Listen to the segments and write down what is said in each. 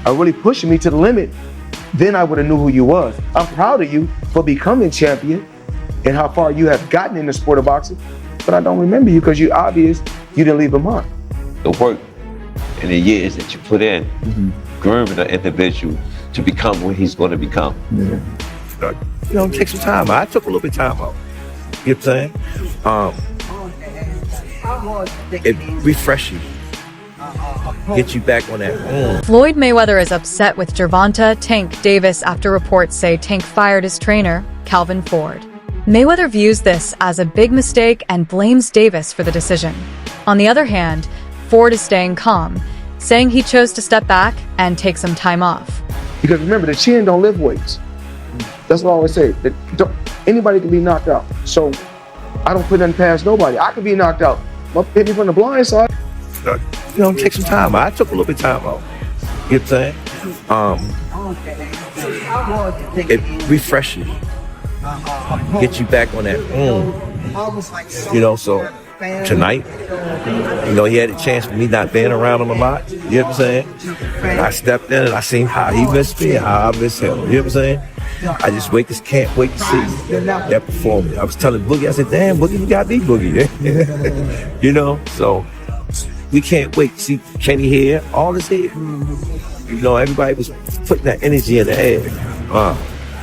are really pushing me to the limit, then I would have knew who you was. I'm proud of you for becoming champion and how far you have gotten in the sport of boxing, but I don't remember you because you're obvious you didn't leave a mark. The work and the years that you put in, grooming an individual to become what he's going to become. You know, take some time. I took a little bit of time out. You know what I'm saying? It refreshes you. Get you back on that. Floyd Mayweather is upset with Gervonta Tank Davis after reports say Tank fired his trainer, Calvin Ford. Mayweather views this as a big mistake and blames Davis for the decision. On the other hand, Ford is staying calm, saying he chose to step back and take some time off. Because remember, the chin don't lift weights. That's what I always say. Anybody can be knocked out. So I don't put nothing past nobody. I could be knocked out. Hit me from the blind side. You know, take some time. I took a little bit of time out. You know what I'm saying? It refreshes you. Get you back on that. You know, so tonight, you know, he had a chance for me not being around him a lot. You know what I'm saying? And I stepped in and I seen how he missed me and how I missed him. You know what I'm saying? I just can't wait to see that performance. I was telling Boogie, I said, damn, Boogie, you got me, Boogie. You know, so we can't wait to see Kenny here, all this here. You know, everybody was putting that energy in the air.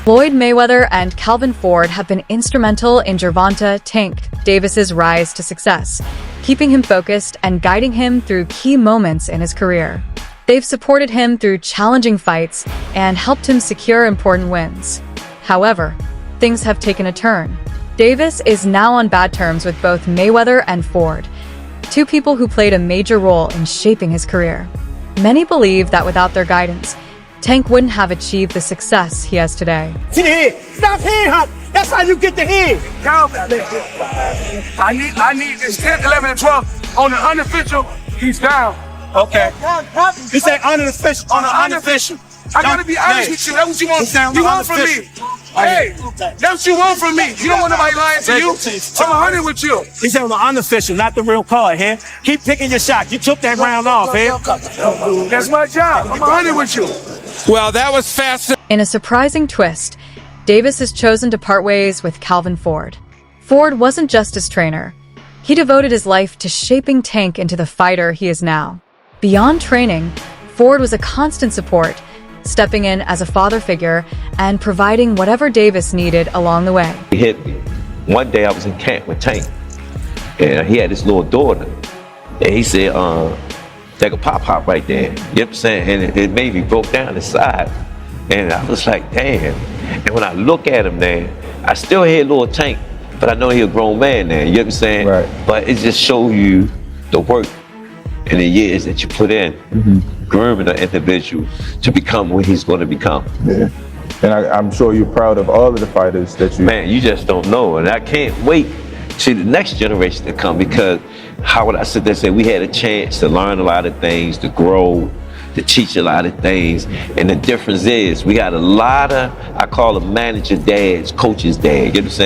Floyd Mayweather and Calvin Ford have been instrumental in Gervonta Tank Davis's rise to success, keeping him focused and guiding him through key moments in his career. They've supported him through challenging fights and helped him secure important wins. However, things have taken a turn. Davis is now on bad terms with both Mayweather and Ford, two people who played a major role in shaping his career. Many believe that without their guidance, Tank wouldn't have achieved the success he has today. See the head. Stop head hop. That's how you get the head. I need this 10, 11, and 12 on the unofficial. He's down. Okay. This ain't unofficial. On the unofficial. I gotta be honest with you. That's what you want. You want from me. Hey, that's what you want from me. You don't want nobody lying to you. I'm 100 with you. He's on the unofficial, not the real card here. Keep picking your shot. You took that round off here. That's my job. I'm 100 with you. Well, that was fast. In a surprising twist, Davis has chosen to part ways with Calvin Ford. Ford wasn't just his trainer. He devoted his life to shaping Tank into the fighter he is now. Beyond training, Ford was a constant support, stepping in as a father figure and providing whatever Davis needed along the way. He hit me. One day I was in camp with Tank, and he had his little daughter, and he said, take a pop right there. You know what I'm saying? And it made me broke down inside. And I was like, damn. And when I look at him there, I still hear little Tank, but I know he's a grown man now. You know what I'm saying? Right. But it just shows you the work and the years that you put in, grooming an individual to become what he's going to become. Yeah. And I'm sure you're proud of all of the fighters that you... Man, you just don't know. And I can't wait to see the next generation to come, because how would I sit there and say we had a chance to learn a lot of things, to grow, to teach a lot of things. And the difference is we got a lot of, I call them manager dads, coaches dads, you know what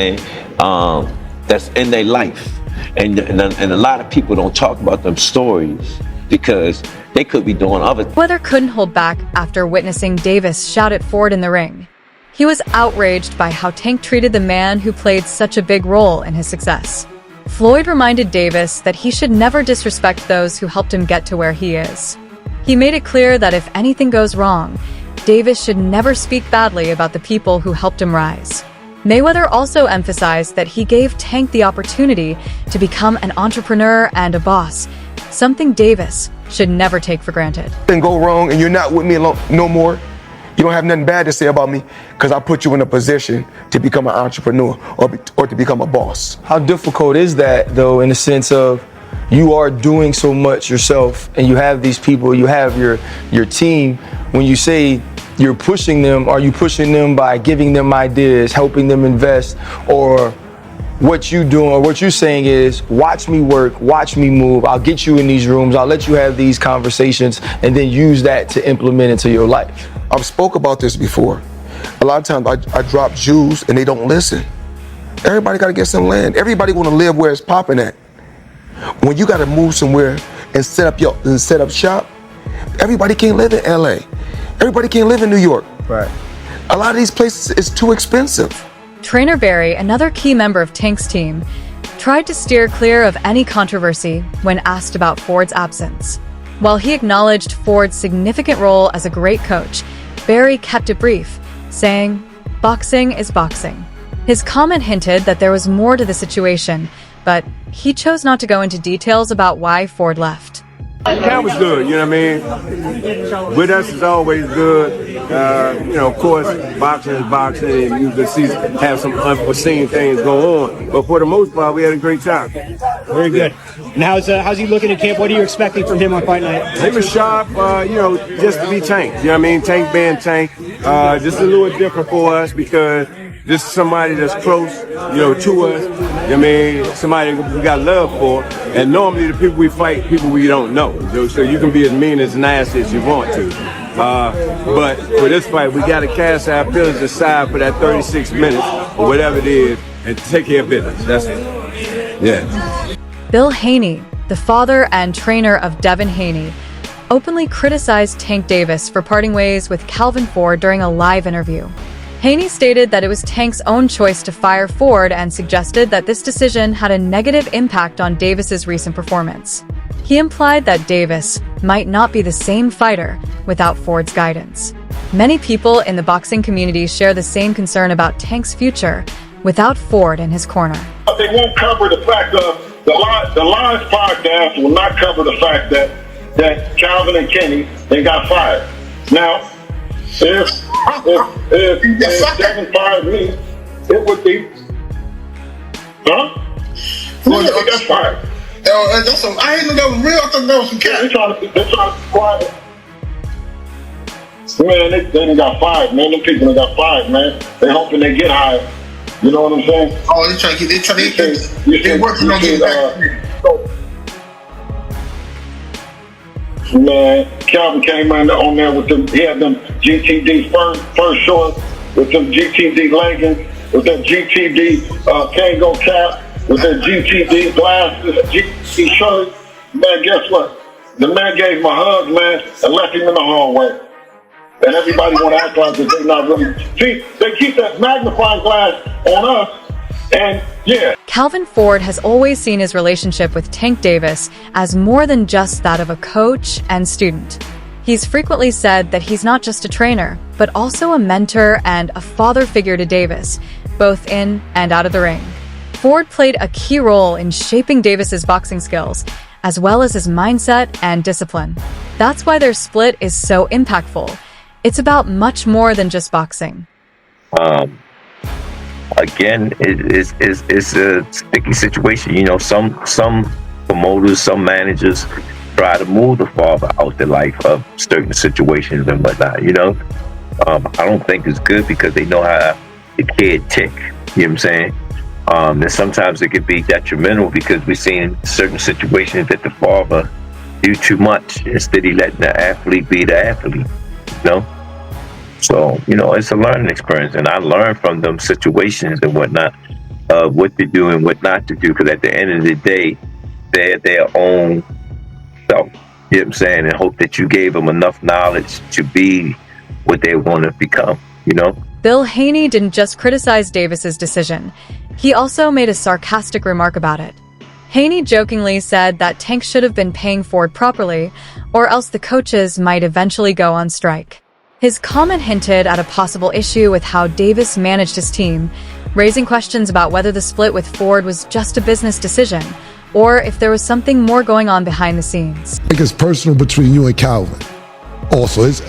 I'm saying? That's in their life. And a lot of people don't talk about them stories because they could be doing other things. Mayweather couldn't hold back after witnessing Davis shout at Ford in the ring. He was outraged by how Tank treated the man who played such a big role in his success. Floyd reminded Davis that he should never disrespect those who helped him get to where he is. He made it clear that if anything goes wrong, Davis should never speak badly about the people who helped him rise. Mayweather also emphasized that he gave Tank the opportunity to become an entrepreneur and a boss, something Davis should never take for granted. Things go wrong and you're not with me no more. You don't have nothing bad to say about me because I put you in a position to become an entrepreneur or to become a boss. How difficult is that, though, in the sense of you are doing so much yourself and you have these people, you have your team. When you say you're pushing them, are you pushing them by giving them ideas, helping them invest, or what you doing or what you're saying is watch me work, watch me move, I'll get you in these rooms, I'll let you have these conversations and then use that to implement into your life? I've spoke about this before. A lot of times I drop Jews and they don't listen. Everybody got to get some land. Everybody want to live where it's popping at. When you got to move somewhere and set up shop, everybody can't live in LA. Everybody can't live in New York. Right. A lot of these places is too expensive. Trainer Barry, another key member of Tank's team, tried to steer clear of any controversy when asked about Ford's absence. While he acknowledged Ford's significant role as a great coach, Barry kept it brief, saying, "Boxing is boxing." His comment hinted that there was more to the situation, but he chose not to go into details about why Ford left. That was good, you know what I mean? With us is always good. Of course, boxing is boxing, and you can see have some unforeseen things go on. But for the most part, we had a great time. Very good. And how's he looking at camp? What are you expecting from him on fight night? He was sharp, just to be Tank. You know what I mean? Tank being Tank. Just a little different for us because this is somebody that's close, to us. You know what I mean? Somebody we got love for. And normally the people we fight, people we don't know. So you can be as mean as nasty as you want to. But for this fight, we got to cast our feelings aside for that 36 minutes or whatever it is and take care of business. That's it. Yeah. Bill Haney, the father and trainer of Devin Haney, openly criticized Tank Davis for parting ways with Calvin Ford during a live interview. Haney stated that it was Tank's own choice to fire Ford and suggested that this decision had a negative impact on Davis's recent performance. He implied that Davis might not be the same fighter without Ford's guidance. Many people in the boxing community share the same concern about Tank's future without Ford in his corner. They won't cover the fact of the Lions podcast will not cover the fact that Calvin and Kenny, they got fired. Now, if Devin fired me, it would be, Well, they got fired. I ain't know that was real. I thought that was some cat. They're trying to be quiet. Man, they done got fired, man. Them people that got fired, man. They hoping they get hired. You know what I'm saying? Oh, they're working on getting back. Man, Calvin came in on there with them. He had them GTD first shorts with them GTD leggings, with them GTD Kango cap, with them GTD glasses, GTD shirt. Man, guess what? The man gave him a hug, man, and left him in the hallway. And everybody want to act like that they're not really. See, they keep that magnifying glass on us, and yeah. Calvin Ford has always seen his relationship with Tank Davis as more than just that of a coach and student. He's frequently said that he's not just a trainer, but also a mentor and a father figure to Davis, both in and out of the ring. Ford played a key role in shaping Davis's boxing skills, as well as his mindset and discipline. That's why their split is so impactful. It's about much more than just boxing. Again, it's a sticky situation. Some promoters, some managers try to move the father out the life of certain situations and whatnot. I don't think it's good because they know how the kid tick. You know what I'm saying? And sometimes it could be detrimental because we've seen certain situations that the father do too much instead of letting the athlete be the athlete. So, it's a learning experience, and I learned from them situations and whatnot, what to do and what not to do, because at the end of the day, they're their own self, you know what I'm saying, and hope that you gave them enough knowledge to be what they want to become, Bill Haney didn't just criticize Davis's decision. He also made a sarcastic remark about it. Haney jokingly said that Tank should have been paying Ford properly, or else the coaches might eventually go on strike. His comment hinted at a possible issue with how Davis managed his team, raising questions about whether the split with Ford was just a business decision, or if there was something more going on behind the scenes. I think it's personal between you and Calvin. Also, it's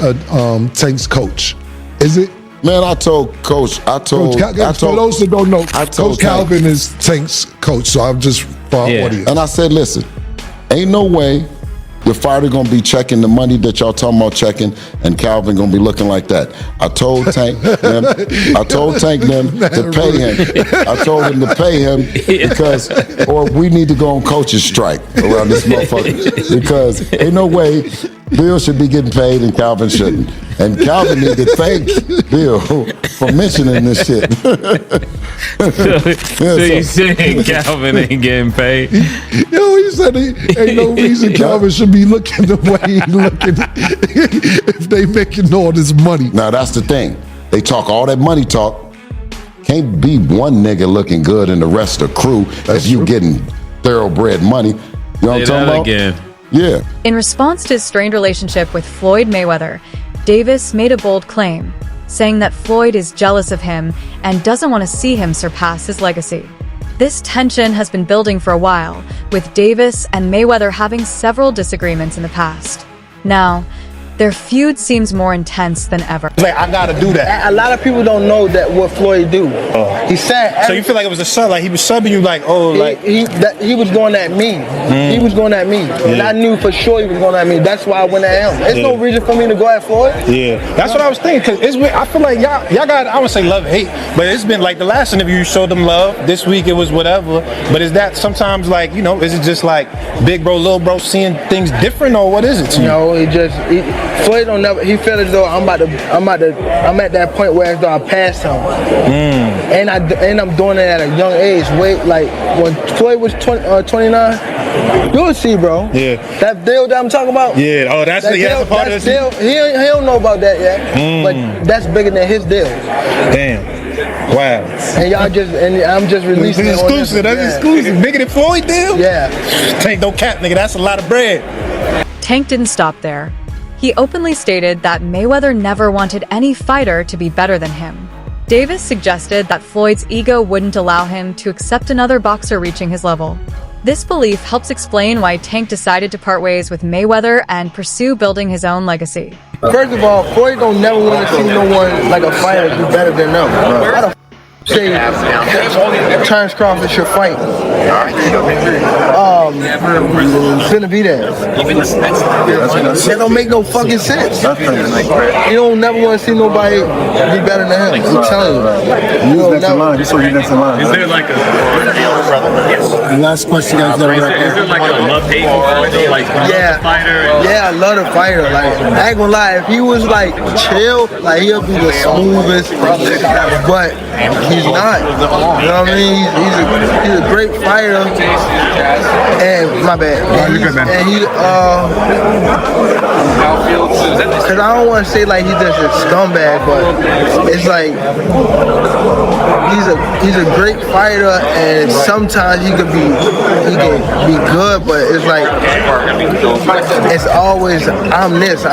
Tank's coach. Is it? Man, I told Coach, for those that don't know, Coach Calvin is Tank's coach, so I'm just for our audience. And I said, listen, ain't no way your fighter gonna be checking the money that y'all talking about checking, and Calvin gonna be looking like that. I told Tank them to pay him. I told him to pay him because, or we need to go on coach's strike around this motherfucker because ain't no way Bill should be getting paid and Calvin shouldn't. And Calvin need to thank Bill for mentioning this shit. So you saying Calvin ain't getting paid? Yo, he said ain't no reason Calvin should be looking the way he looking if they making all this money. Now that's the thing. They talk all that money talk. Can't be one nigga looking good and the rest of the crew if you getting thoroughbred money. You know what I'm talking about? Again. Yeah. In response to his strained relationship with Floyd Mayweather, Davis made a bold claim, saying that Floyd is jealous of him and doesn't want to see him surpass his legacy. This tension has been building for a while, with Davis and Mayweather having several disagreements in the past. Now, their feud seems more intense than ever. Like, I gotta do that. A lot of people don't know that what Floyd do. He said. So you feel like it was a sub? Like he was subbing you? Like he was going at me. He was going at me, and I knew for sure he was going at me. That's why I went at him. There's no reason for me to go at Floyd. Yeah, that's what I was thinking. Cause I feel like y'all got, I would say love hate, but it's been like the last interview you showed them love. This week it was whatever. But is that sometimes like, you know, is it just like big bro, little bro seeing things different, or what is it to you? No, Floyd don't never. He feel as though I'm at that point where as though I passed him, and I'm doing it at a young age. Wait, like when Floyd was 29, you'll see, bro. Yeah. That deal that I'm talking about. Yeah. Oh, that's a part of this. Deal. He don't know about that yet, but that's bigger than his deal. Damn. Wow. And I'm just releasing it. Exclusive. That's exclusive. Bigger than Floyd deal. Yeah. Tank don't cap, nigga. That's a lot of bread. Tank didn't stop there. He openly stated that Mayweather never wanted any fighter to be better than him. Davis suggested that Floyd's ego wouldn't allow him to accept another boxer reaching his level. This belief helps explain why Tank decided to part ways with Mayweather and pursue building his own legacy. First of all, Floyd don't never want to see no one like a fighter do better than them. How the say Terrence Crawford should fight Benavidez. That don't make no fucking sense. You don't never want to see nobody be better than him. I'm telling you. You don't never. Is there like a last question, guys? Is there like a love-hate for like fighter? Yeah, I love the fighter. Like, I ain't gonna lie, if he was like chill, like he'll be the smoothest, but he's not. You know what I mean? He's a great fighter. And my bad. And he because I don't want to say like he's just a scumbag, but it's like he's a great fighter, and sometimes he can be good, but it's like it's always I'm this.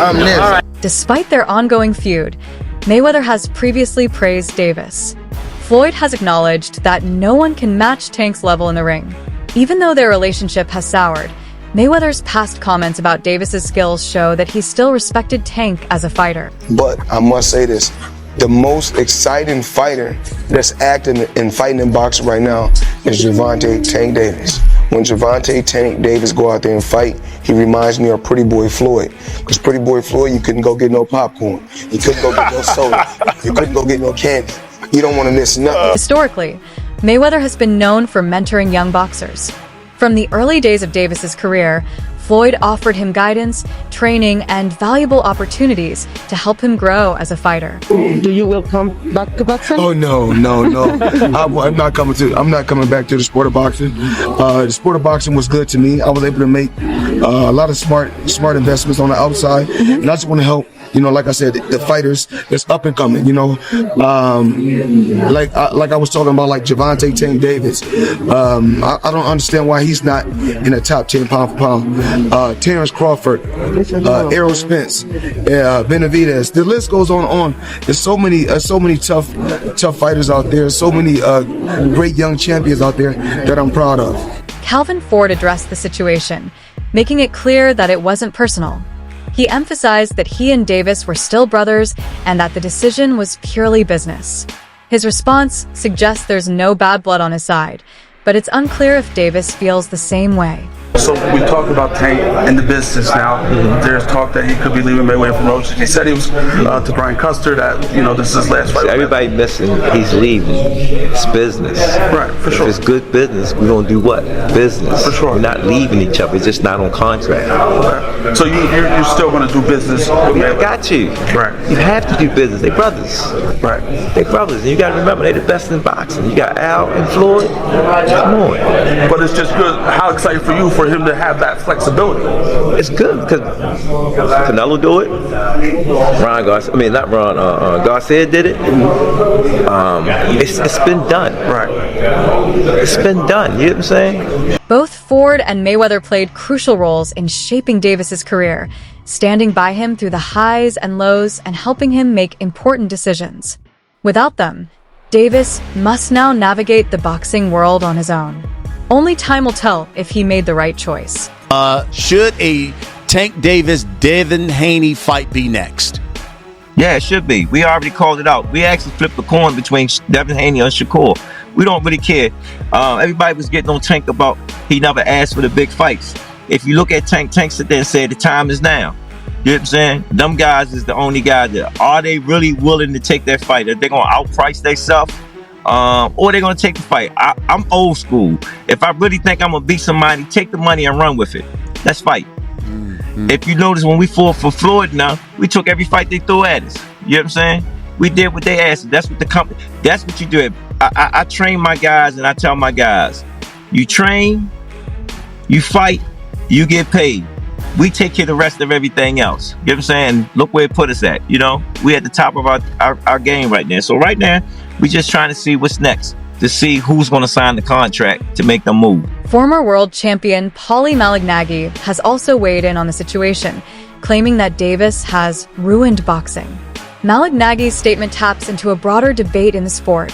Despite their ongoing feud, Mayweather has previously praised Davis. Floyd has acknowledged that no one can match Tank's level in the ring. Even though their relationship has soured, Mayweather's past comments about Davis's skills show that he still respected Tank as a fighter. But I must say this, the most exciting fighter that's acting and fighting in boxing right now is Gervonta Tank Davis. When Gervonta Tank Davis go out there and fight, he reminds me of Pretty Boy Floyd. Because Pretty Boy Floyd, you couldn't go get no popcorn. You couldn't go get no soda. You couldn't go get no candy. You don't want to miss nothing. Historically, Mayweather has been known for mentoring young boxers. From the early days of Davis's career, Floyd offered him guidance, training, and valuable opportunities to help him grow as a fighter. Do you will come back to boxing? Oh no. I'm not coming back to the sport of boxing. The sport of boxing was good to me. I was able to make a lot of smart investments on the outside, and I just want to help. You know, like I said, the fighters that's up and coming. You know, like I was talking about, like Gervonta Tank Davis. I don't understand why he's not in the top 10 pound for pound. Terrence Crawford, Errol Spence, Benavidez. The list goes on. There's so many tough fighters out there. So many great young champions out there that I'm proud of. Calvin Ford addressed the situation, making it clear that it wasn't personal. He emphasized that he and Davis were still brothers and that the decision was purely business. His response suggests there's no bad blood on his side, but it's unclear if Davis feels the same way. So we talked about Tank in the business now. There's talk that he could be leaving Mayweather from Roach. He said he was to Brian Custer that this is his last fight. Everybody missing. He's leaving. It's business. Right, for sure. If it's good business, we're gonna do what? Business. For sure. We're not leaving each other. It's just not on contract. Okay. So you're still gonna do business with Mayweather? Got you. Right. You have to do business. They brothers. Right. They brothers. And you got to remember, they the best in boxing. You got Al and Floyd. Come on. But it's just good. How excited for you for him to have that flexibility? It's good because Canelo do it. Ron Garcia. I mean, not Ron. Garcia did it. It's been done. Right. It's been done. You know what I'm saying? Both Ford and Mayweather played crucial roles in shaping Davis's career, standing by him through the highs and lows and helping him make important decisions. Without them, Davis must now navigate the boxing world on his own. Only time will tell if he made the right choice. Should a Tank Davis-Devin Haney fight be next? Yeah, it should be. We already called it out. We actually flipped the coin between Devin Haney and Shakur. We don't really care. Everybody was getting on Tank about he never asked for the big fights. If you look at Tank sit there and say the time is now. You know what I'm saying? Them guys is the only guys that are they really willing to take that fight? Are they gonna outprice themselves? Or they're gonna take the fight? I'm old school. If I really think I'm gonna beat somebody, take the money and run with it. Let's fight. If you notice when we fought for Floyd now, we took every fight they threw at us. You know what I'm saying? We did what they asked. That's what the company, that's what you do. I train my guys and I tell my guys, you train, you fight, you get paid. We take care of the rest of everything else. You know what I'm saying? Look where it put us at. You know, we at the top of our game right now. So right now, we just trying to see what's next, to see who's going to sign the contract to make them move. Former world champion Paulie Malignaggi has also weighed in on the situation, claiming that Davis has ruined boxing. Malignaggi's statement taps into a broader debate in the sport,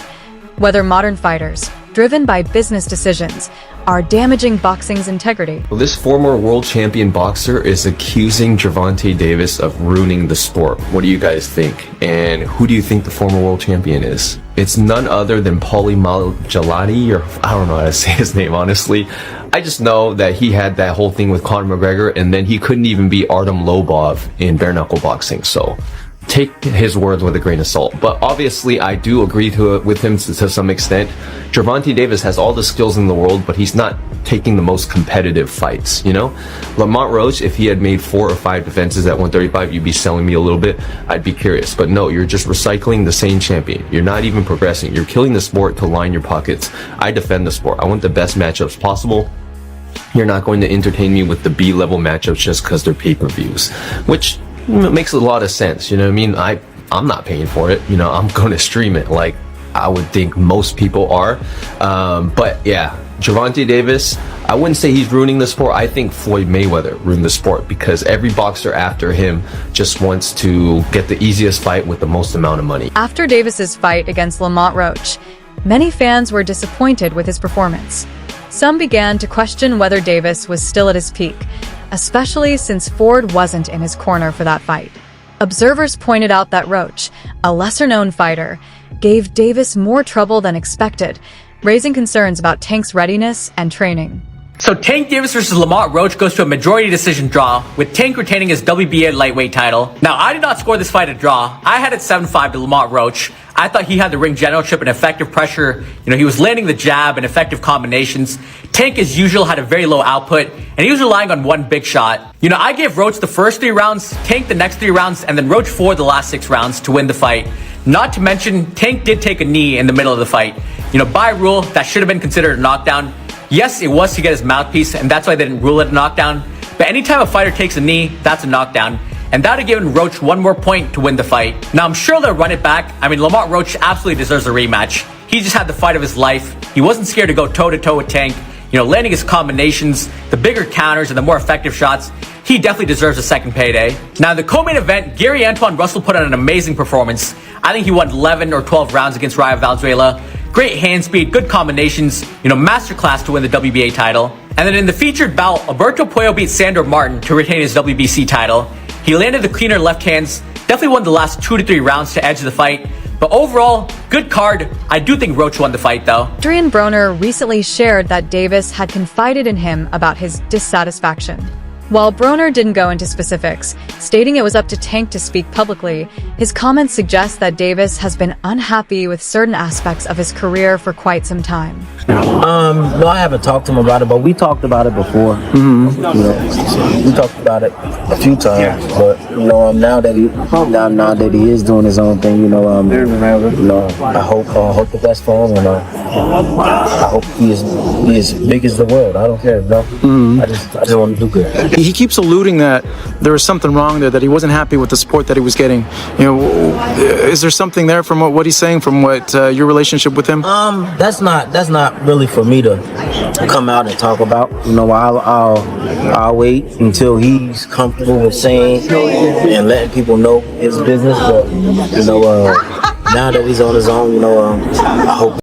whether modern fighters, driven by business decisions, are damaging boxing's integrity. Well, this former world champion boxer is accusing Gervonta Davis of ruining the sport. What do you guys think? And who do you think the former world champion is? It's none other than Paulie Malignaggi, or I don't know how to say his name, honestly. I just know that he had that whole thing with Conor McGregor, and then he couldn't even beat Artem Lobov in bare knuckle boxing. So take his words with a grain of salt. But obviously, I do agree with him to some extent. Gervonta Davis has all the skills in the world, but he's not taking the most competitive fights, you know? Lamont Roach, if he had made 4 or 5 defenses at 135, you'd be selling me a little bit. I'd be curious. But no, you're just recycling the same champion. You're not even progressing. You're killing the sport to line your pockets. I defend the sport. I want the best matchups possible. You're not going to entertain me with the B-level matchups just because they're pay-per-views, which makes a lot of sense. You know what I mean? I'm not paying for it. You know, I'm going to stream it like I would think most people are. But yeah, Gervonta Davis, I wouldn't say he's ruining the sport. I think Floyd Mayweather ruined the sport because every boxer after him just wants to get the easiest fight with the most amount of money. After Davis's fight against Lamont Roach, many fans were disappointed with his performance. Some began to question whether Davis was still at his peak, especially since Ford wasn't in his corner for that fight. Observers pointed out that Roach, a lesser-known fighter, gave Davis more trouble than expected, raising concerns about Tank's readiness and training. So Tank Davis versus Lamont Roach goes to a majority decision draw, with Tank retaining his WBA lightweight title. Now, I did not score this fight a draw. I had it 7-5 to Lamont Roach. I thought he had the ring generalship and effective pressure. You know, he was landing the jab and effective combinations. Tank, as usual, had a very low output, and he was relying on one big shot. You know, I gave Roach the first 3 rounds, Tank the next 3 rounds, and then Roach 4 the last 6 rounds to win the fight. Not to mention, Tank did take a knee in the middle of the fight. You know, by rule, that should have been considered a knockdown. Yes, it was to get his mouthpiece, and that's why they didn't rule it a knockdown. But anytime a fighter takes a knee, that's a knockdown. And that would have given Roach 1 more point to win the fight. Now, I'm sure they'll run it back. I mean, Lamont Roach absolutely deserves a rematch. He just had the fight of his life. He wasn't scared to go toe-to-toe with Tank. You know, landing his combinations, the bigger counters, and the more effective shots. He definitely deserves a second payday. Now, in the co-main event, Gary Antoine Russell put on an amazing performance. I think he won 11 or 12 rounds against Raio Valenzuela. Great hand speed, good combinations, you know, masterclass to win the WBA title. And then in the featured bout, Alberto Puello beat Sandor Martin to retain his WBC title. He landed the cleaner left hands, definitely won the last 2 to 3 rounds to edge the fight. But overall, good card. I do think Roach won the fight though. Adrian Broner recently shared that Davis had confided in him about his dissatisfaction. While Broner didn't go into specifics, stating it was up to Tank to speak publicly, his comments suggest that Davis has been unhappy with certain aspects of his career for quite some time. No, I haven't talked to him about it, but we talked about it before. You know, we talked about it a few times. But now that he is doing his own thing, I hope the best for him, and I hope he is as big as the world. I don't care, bro. I just want to do good. He keeps alluding that there was something wrong there, that he wasn't happy with the support that he was getting. Is there something there from what he's saying, from what your relationship with him? That's not really for me to come out and talk about. I'll wait until he's comfortable with saying and letting people know his business. But now that he's on his own, I hope